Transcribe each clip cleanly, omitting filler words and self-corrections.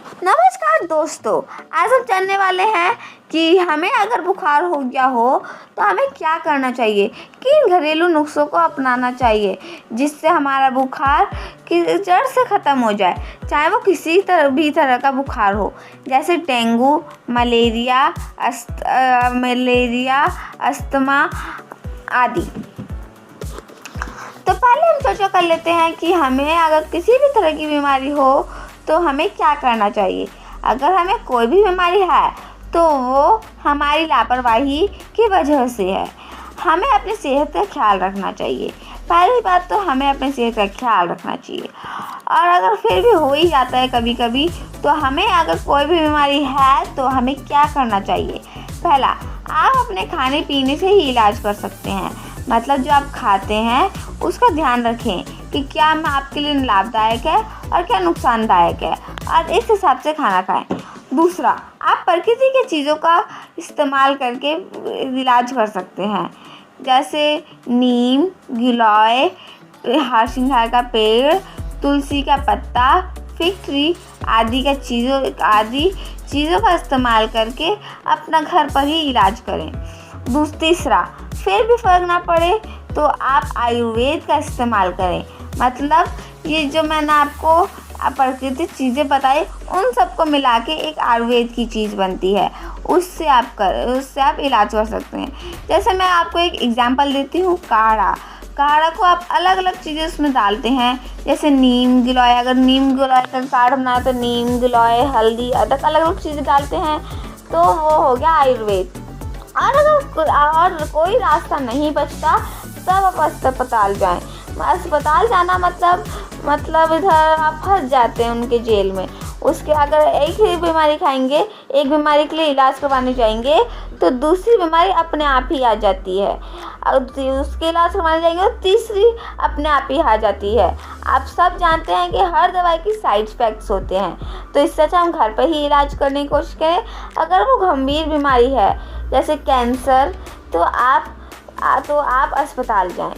नमस्कार दोस्तों, आज हम जानने वाले हैं कि हमें अगर बुखार हो गया हो तो हमें क्या करना चाहिए, किन घरेलू नुस्खों को अपनाना चाहिए जिससे हमारा बुखार की जड़ से ख़त्म हो जाए, चाहे वो किसी तरह का बुखार हो, जैसे डेंगू, मलेरिया, अस्थमा आदि। तो पहले हम चर्चा कर लेते हैं कि हमें अगर किसी भी तरह की बीमारी हो तो हमें क्या करना चाहिए। अगर हमें कोई भी बीमारी है तो वो हमारी लापरवाही की वजह से है। हमें अपनी सेहत का ख्याल रखना चाहिए। पहली बात तो हमें अपनी सेहत का ख्याल रखना चाहिए। और अगर फिर भी हो ही जाता है कभी कभी, तो हमें अगर कोई भी बीमारी है तो हमें क्या करना चाहिए। पहला, आप अपने खाने पीने से ही इलाज कर सकते हैं। मतलब जो आप खाते हैं उसका ध्यान रखें कि क्या आपके लिए लाभदायक है और क्या नुकसानदायक है, और इस हिसाब से खाना खाएं। दूसरा, आप प्रकृति की चीज़ों का इस्तेमाल करके इलाज कर सकते हैं, जैसे नीम, गिलोय, हारसिंगार का पेड़, तुलसी का पत्ता, फिग ट्री आदि चीज़ों का इस्तेमाल करके अपना घर पर ही इलाज करें। तीसरा, फिर भी फर्क ना पड़े तो आप आयुर्वेद का इस्तेमाल करें। मतलब ये जो मैंने आपको प्राकृतिक चीज़ें बताई उन सबको मिला के एक आयुर्वेद की चीज़ बनती है, उससे आप इलाज कर सकते हैं। जैसे मैं आपको एक एग्जांपल देती हूँ, काढ़ा को आप अलग अलग चीज़ें उसमें डालते हैं, जैसे नीम, गिलोय। अगर नीम गिलोय का काढ़ा बनाए तो नीम, गिलोय, हल्दी, अदरक अलग अलग चीज़ें डालते हैं, तो वो हो गया आयुर्वेद। और अगर कोई रास्ता नहीं बचता तब आप अस्पताल जाएं। अस्पताल जाना मतलब इधर आप फंस जाते हैं उनके जेल में। उसके अगर एक ही बीमारी खाएंगे, एक बीमारी के लिए इलाज करवाने जाएंगे तो दूसरी बीमारी अपने आप ही आ जाती है, और उसके इलाज करवाने जाएंगे तो तीसरी अपने आप ही आ जाती है। आप सब जानते हैं कि हर दवाई की साइड इफ़ेक्ट्स होते हैं, तो इससे अच्छा हम घर पर ही इलाज करने की कोशिश करें। अगर वो गंभीर बीमारी है जैसे कैंसर, तो आप अस्पताल जाएं।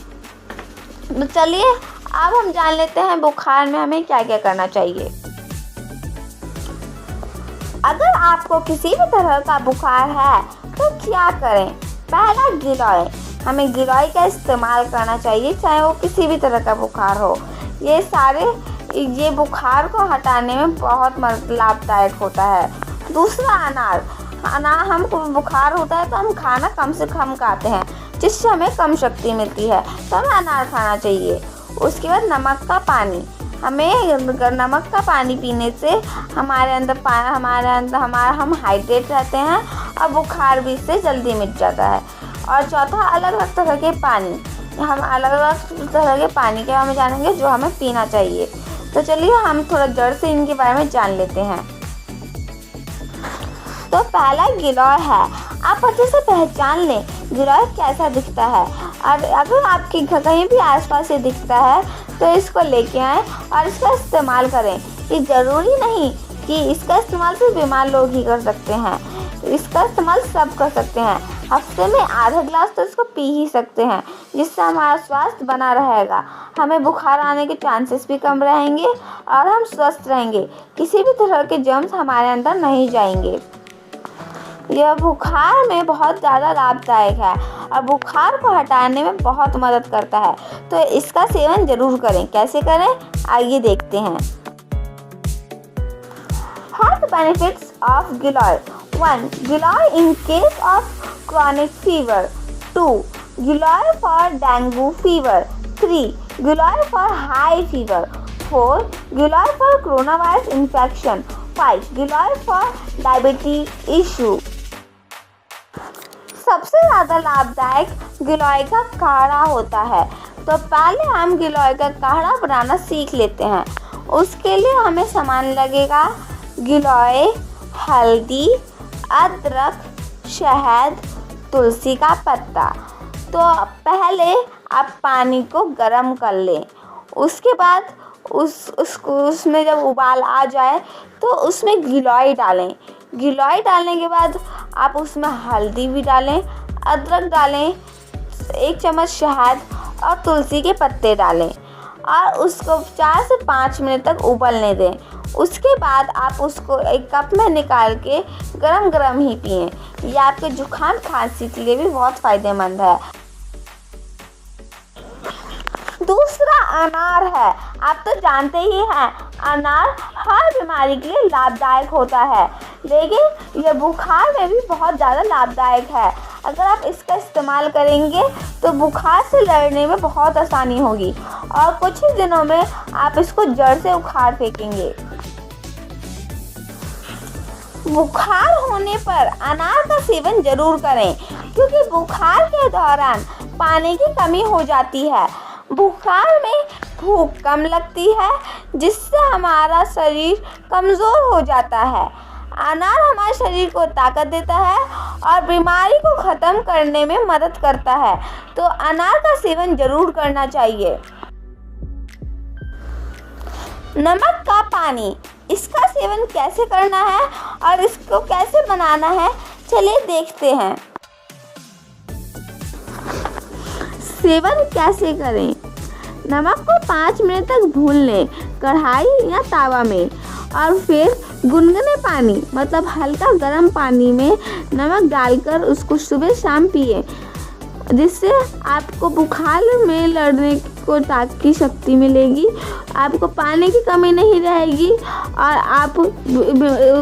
तो चलिए अब हम जान लेते हैं बुखार में हमें क्या क्या करना चाहिए। अगर आपको किसी भी तरह का बुखार है तो क्या करें। पहला, गिलोय। हमें गिलोय का इस्तेमाल करना चाहिए, चाहे वो किसी भी तरह का बुखार हो। ये बुखार को हटाने में बहुत लाभदायक होता है। दूसरा, अनार। हमको बुखार होता है तो हम खाना कम से कम खाते हैं, जिससे हमें कम शक्ति मिलती है, तो हमें अनार खाना चाहिए। उसके बाद नमक का पानी। नमक का पानी पीने से हम हाइड्रेट रहते हैं और बुखार भी इससे जल्दी मिट जाता है। और चौथा, अलग अलग तरह के पानी। हम अलग अलग तरह के पानी के बारे में जानेंगे जो हमें पीना चाहिए। तो चलिए हम थोड़ा जड़ से इनके बारे में जान लेते हैं। तो पहला गिलोय है। आप अच्छे से पहचान लें गिलोय कैसा दिखता है, और अगर आपके कहीं भी आसपास ये दिखता है तो इसको लेके आएँ और इसका इस्तेमाल करें। ये ज़रूरी नहीं कि इसका इस्तेमाल सिर्फ बीमार लोग ही कर सकते हैं, इसका इस्तेमाल सब कर सकते हैं। हफ्ते में आधा गिलास तो इसको पी ही सकते हैं, जिससे हमारा स्वास्थ्य बना रहेगा। हमें बुखार आने के चांसेस भी कम रहेंगे और हम स्वस्थ रहेंगे। किसी भी तरह के जर्म्स हमारे अंदर नहीं जाएंगे। यह बुखार में बहुत ज़्यादा लाभदायक है और बुखार को हटाने में बहुत मदद करता है, तो इसका सेवन ज़रूर करें। कैसे करें, आइए देखते हैं। Health benefits of giloy. 1. Giloy in case of chronic fever. 2. Giloy for dengue fever. 3. Giloy for high fever. 4. Giloy for coronavirus infection. 5. Giloy for diabetes issue. सबसे ज़्यादा लाभदायक गिलोय का काढ़ा होता है। तो पहले हम गिलोय का काढ़ा बनाना सीख लेते हैं। उसके लिए हमें सामान लगेगा गिलोय, हल्दी, अदरक, शहद, तुलसी का पत्ता। तो पहले आप पानी को गर्म कर लें। उसके बाद उसमें जब उबाल आ जाए तो उसमें गिलोय डालें। गिलोय डालने के बाद आप उसमें हल्दी भी डालें, अदरक डालें, 1 चम्मच शहद और तुलसी के पत्ते डालें और उसको 4 से 5 मिनट तक उबलने दें। उसके बाद आप उसको एक कप में निकाल के गरम गरम ही पिएं। यह आपके जुकाम खांसी के लिए भी बहुत फ़ायदेमंद है। दूसरा अनार है। आप तो जानते ही हैं अनार हर बीमारी के लिए लाभदायक होता है, लेकिन यह बुखार में भी बहुत ज़्यादा लाभदायक है। अगर आप इसका इस्तेमाल करेंगे तो बुखार से लड़ने में बहुत आसानी होगी और कुछ ही दिनों में आप इसको जड़ से उखाड़ फेंकेंगे। बुखार होने पर अनार का सेवन जरूर करें, क्योंकि बुखार के दौरान पानी की कमी हो जाती है। बुखार में भूख कम लगती है, जिससे हमारा शरीर कमज़ोर हो जाता है। अनार हमारे शरीर को ताकत देता है और बीमारी को ख़त्म करने में मदद करता है, तो अनार का सेवन जरूर करना चाहिए। नमक का पानी, इसका सेवन कैसे करना है और इसको कैसे बनाना है, चलिए देखते हैं। सेवन कैसे करें। नमक को 5 मिनट तक भून लें कढ़ाई या तावा में, और फिर गुनगुने पानी मतलब हल्का गर्म पानी में नमक डालकर उसको सुबह शाम पिए, जिससे आपको बुखार में लड़ने को की शक्ति मिलेगी, आपको पानी की कमी नहीं रहेगी और आप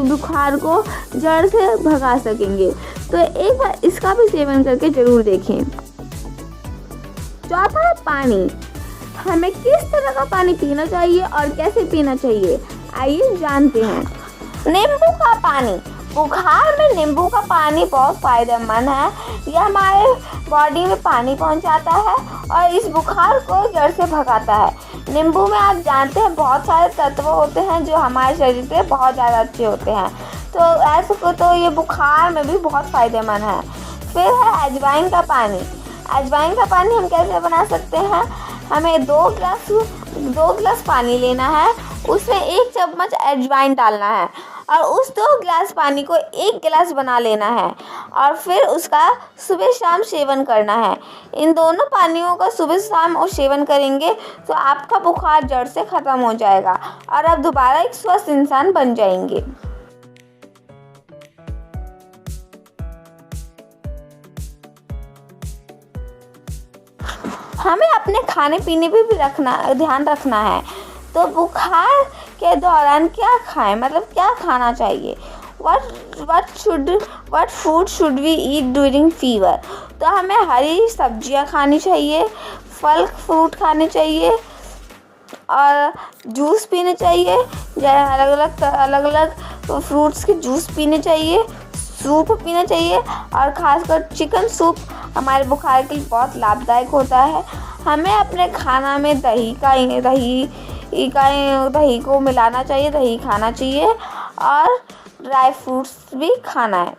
बुखार को जड़ से भगा सकेंगे। तो एक बार इसका भी सेवन करके ज़रूर देखें। चौथा, पानी। हमें किस तरह का पानी पीना चाहिए और कैसे पीना चाहिए, आइए जानते हैं। नींबू का पानी। बुखार में नींबू का पानी बहुत फ़ायदेमंद है। यह हमारे बॉडी में पानी पहुंचाता है और इस बुखार को जड़ से भगाता है। नींबू में आप जानते हैं बहुत सारे तत्व होते हैं जो हमारे शरीर पे बहुत ज़्यादा अच्छे होते हैं, तो ऐसे को तो ये बुखार में भी बहुत फ़ायदेमंद है। फिर है अजवाइन का पानी। अजवाइन का पानी हम कैसे बना सकते हैं। हमें 2 गिलास पानी लेना है, उसमें 1 चम्मच अजवाइन डालना है और उस 2 गिलास पानी को 1 गिलास बना लेना है और फिर उसका सुबह शाम सेवन करना है। इन दोनों पानियों का सुबह शाम और सेवन करेंगे तो आपका बुखार जड़ से ख़त्म हो जाएगा और आप दोबारा एक स्वस्थ इंसान बन जाएंगे। हमें अपने खाने पीने पे भी ध्यान रखना है। तो बुखार के दौरान क्या खाएं, मतलब क्या खाना चाहिए। What food should we eat during fever? तो हमें हरी सब्जियां खानी चाहिए, फल फ्रूट खाने चाहिए और जूस पीने चाहिए। अलग अलग फ्रूट्स के जूस पीने चाहिए, सूप पीना चाहिए और ख़ासकर चिकन सूप हमारे बुखार के लिए बहुत लाभदायक होता है। हमें अपने खाना में दही को मिलाना चाहिए, दही खाना चाहिए और ड्राई फ्रूट्स भी खाना है।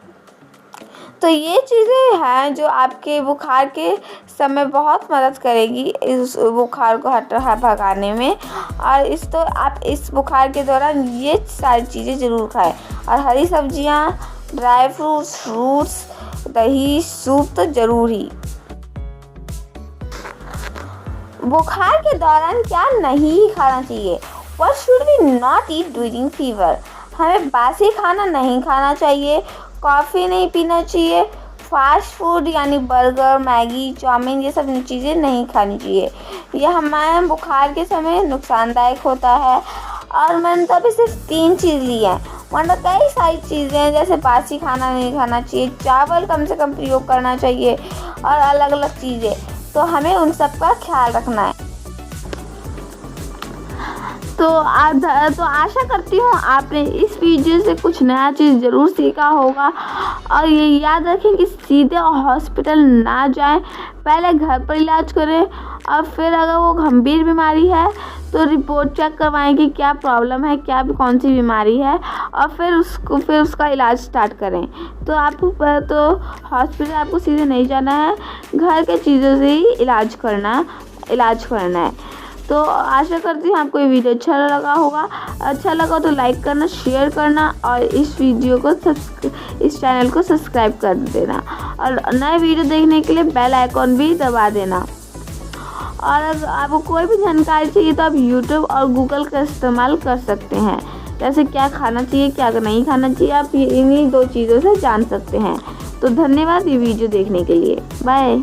तो ये चीज़ें हैं जो आपके बुखार के समय बहुत मदद करेगी इस बुखार को भगाने में। और आप इस बुखार के दौरान ये सारी चीज़ें ज़रूर खाएं और हरी सब्जियां, ड्राई फ्रूट्स, दही, सूप तो ज़रूर ही। बुखार के दौरान क्या नहीं खाना चाहिए। What should we not eat during fever? हमें बासी खाना नहीं खाना चाहिए, कॉफ़ी नहीं पीना चाहिए, फास्ट फूड यानी बर्गर, मैगी, चाउमीन ये सब चीज़ें नहीं खानी चाहिए। यह हमारे बुखार के समय नुकसानदायक होता है। और मैंने तो अभी सिर्फ 3 चीज़ ली हैं, वरना कई सारी चीज़ें हैं जैसे बासी खाना नहीं खाना चाहिए, चावल कम से कम प्रयोग करना चाहिए और अलग अलग चीज़ें, तो हमें उन सब का ख्याल रखना है। तो आशा करती हूँ आपने इस वीडियो से कुछ नया चीज़ ज़रूर सीखा होगा और ये याद रखें कि सीधे हॉस्पिटल ना जाएं, पहले घर पर इलाज करें और फिर अगर वो गंभीर बीमारी है तो रिपोर्ट चेक करवाएं कि क्या प्रॉब्लम है, कौन सी बीमारी है और फिर उसका इलाज स्टार्ट करें। तो हॉस्पिटल आपको सीधे नहीं जाना है, घर के चीज़ों से ही इलाज करना है। तो आशा करती हूँ आपको ये वीडियो अच्छा लगा होगा। अच्छा लगा तो लाइक करना, शेयर करना और इस चैनल को सब्सक्राइब कर देना और नए वीडियो देखने के लिए बेल आइकॉन भी दबा देना। और अगर आपको कोई भी जानकारी चाहिए तो आप यूट्यूब और गूगल का इस्तेमाल कर सकते हैं। जैसे क्या खाना चाहिए, क्या नहीं खाना चाहिए, आप इन्हीं 2 चीज़ों से जान सकते हैं। तो धन्यवाद ये वीडियो देखने के लिए। बाय।